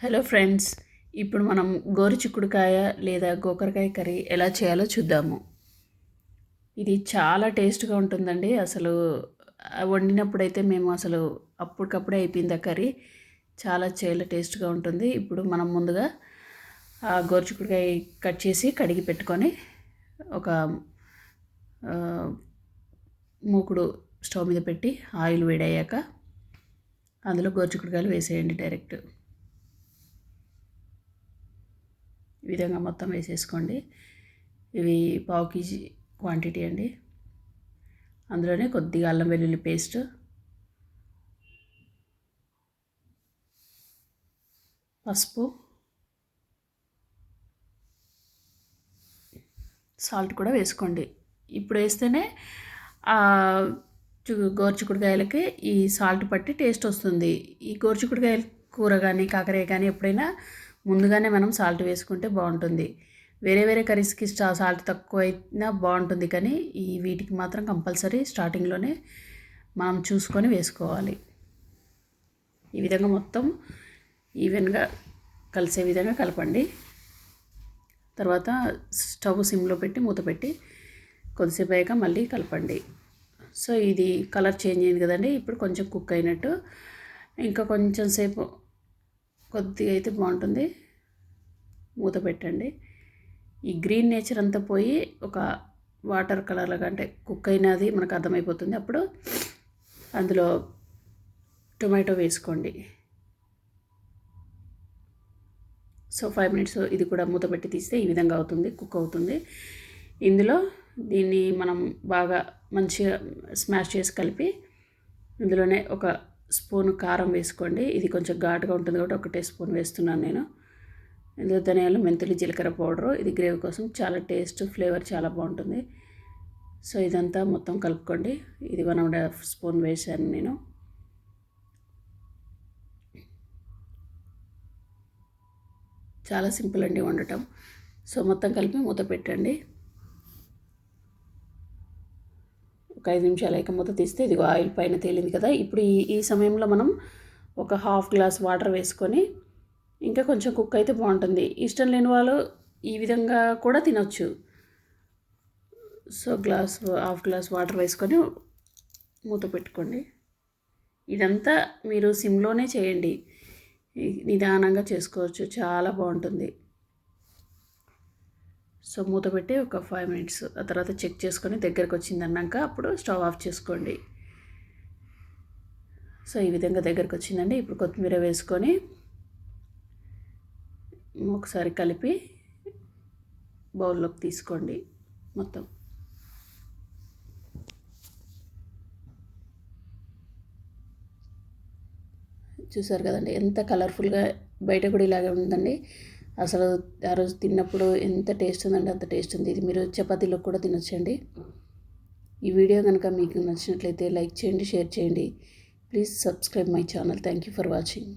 Hello friends, ఇప్పుడు మనం గోరుచిక్కుడుకాయ లేదా గోకరకాయ కర్రీ ఎలా చేయాలో చూద్దాము. ఇది చాలా టేస్ట్గా ఉంటుందండి. అసలు వండినప్పుడైతే మేము అసలు అప్పటికప్పుడే అయిపోయింది ఆ కర్రీ. చాలా టేస్ట్గా ఉంటుంది. ఇప్పుడు మనం ముందుగా ఆ గోరుచిక్కుడుకాయ కట్ చేసి కడిగి పెట్టుకొని ఒక మూకుడు స్టవ్ మీద పెట్టి ఆయిల్ వేడయ్యాక అందులో గోరుచిక్కుడుకాయలు వేసేయండి. డైరెక్ట్ ఈ విధంగా మొత్తం వేసేసుకోండి. ఇవి పావు కేజీ క్వాంటిటీ అండి. అందులోనే కొద్దిగా అల్లం వెల్లుల్లి పేస్ట్, పసుపు, సాల్ట్ కూడా వేసుకోండి. ఇప్పుడు వేస్తేనే గోరుచిక్కుడుకాయలకి ఈ సాల్ట్ పట్టి టేస్ట్ వస్తుంది. ఈ గోరుచిక్కుడుకాయల కూర కానీ కాకరకాయ కానీ ఎప్పుడైనా ముందుగానే మనం సాల్ట్ వేసుకుంటే బాగుంటుంది. వేరే కర్రీస్కి సాల్ట్ తక్కువ అయినా బాగుంటుంది, కానీ వీటికి మాత్రం కంపల్సరీ స్టార్టింగ్లోనే మనం చూసుకొని వేసుకోవాలి. ఈ విధంగా మొత్తం ఈవెన్గా కలిసే విధంగా కలపండి. తర్వాత స్టవ్ సిమ్లో పెట్టి మూత పెట్టి కొద్దిసేపు అయ్యాక మళ్ళీ కలపండి. సో ఇది కలర్ చేంజ్ అయింది కదండి. ఇప్పుడు కొంచెం కుక్ అయినట్టు, ఇంకా కొంచెం సేపు కొద్దిగా అయితే బాగుంటుంది. మూత పెట్టండి. ఈ గ్రీన్ నేచర్ అంతా పోయి ఒక వాటర్ కలర్లాగా అంటే కుక్ అయినది మనకు అర్థమైపోతుంది. అప్పుడు అందులో టొమాటో వేసుకోండి. సో 5 మినిట్స్ ఇది కూడా మూత పెట్టి తీస్తే ఈ విధంగా అవుతుంది, కుక్ అవుతుంది. ఇందులో దీన్ని మనం బాగా మంచిగా స్మాష్ చేసి కలిపి ఇందులోనే ఒక స్పూన్ కారం వేసుకోండి. ఇది కొంచెం ఘాటుగా ఉంటుంది కాబట్టి 1 స్పూన్ వేస్తున్నాను నేను. ఇందులో ధనియాలు, మెంతులు, జీలకర్ర పౌడరు. ఇది గ్రేవీ కోసం చాలా టేస్ట్, ఫ్లేవర్ చాలా బాగుంటుంది. సో ఇదంతా మొత్తం కలుపుకోండి. ఇది 1.5 స్పూన్ వేసాను నేను. చాలా సింపుల్ అండి వండటం. సో మొత్తం కలిపి మూత పెట్టండి. ఒక 5 నిమిషాలు అయ్యాక మూత తీస్తే ఇదిగో ఆయిల్ పైన తేలింది కదా. ఇప్పుడు ఈ సమయంలో మనం ఒక హాఫ్ గ్లాస్ వాటర్ వేసుకొని, ఇంకా కొంచెం కుక్ అయితే బాగుంటుంది. ఇష్టం లేని వాళ్ళు ఈ విధంగా కూడా తినొచ్చు. సో హాఫ్ గ్లాస్ వాటర్ వేసుకొని మూత పెట్టుకోండి. ఇదంతా మీరు సిమ్లోనే చేయండి, నిదానంగా చేసుకోవచ్చు, చాలా బాగుంటుంది. సో మూత పెట్టి ఒక 5 మినిట్స్ ఆ తర్వాత చెక్ చేసుకొని దగ్గరకు వచ్చింది అన్నాక అప్పుడు స్టవ్ ఆఫ్ చేసుకోండి. సో ఈ విధంగా దగ్గరకు వచ్చిందండి. ఇప్పుడు కొత్తిమీర వేసుకొని ఒకసారి కలిపి బౌల్లోకి తీసుకోండి. మొత్తం చూసారు కదండి, ఎంత కలర్ఫుల్గా. బయట కూడా ఇలాగే ఉందండి. అసలు ఆ రోజు తిన్నప్పుడు ఎంత టేస్ట్ ఉందంటే అంత టేస్ట్ ఉంది. ఇది మీరు చపాతీలో కూడా తినొచ్చండి. ఈ వీడియో కనుక మీకు నచ్చినట్లయితే లైక్ చేయండి, షేర్ చేయండి. Please subscribe my channel. Thank you for watching.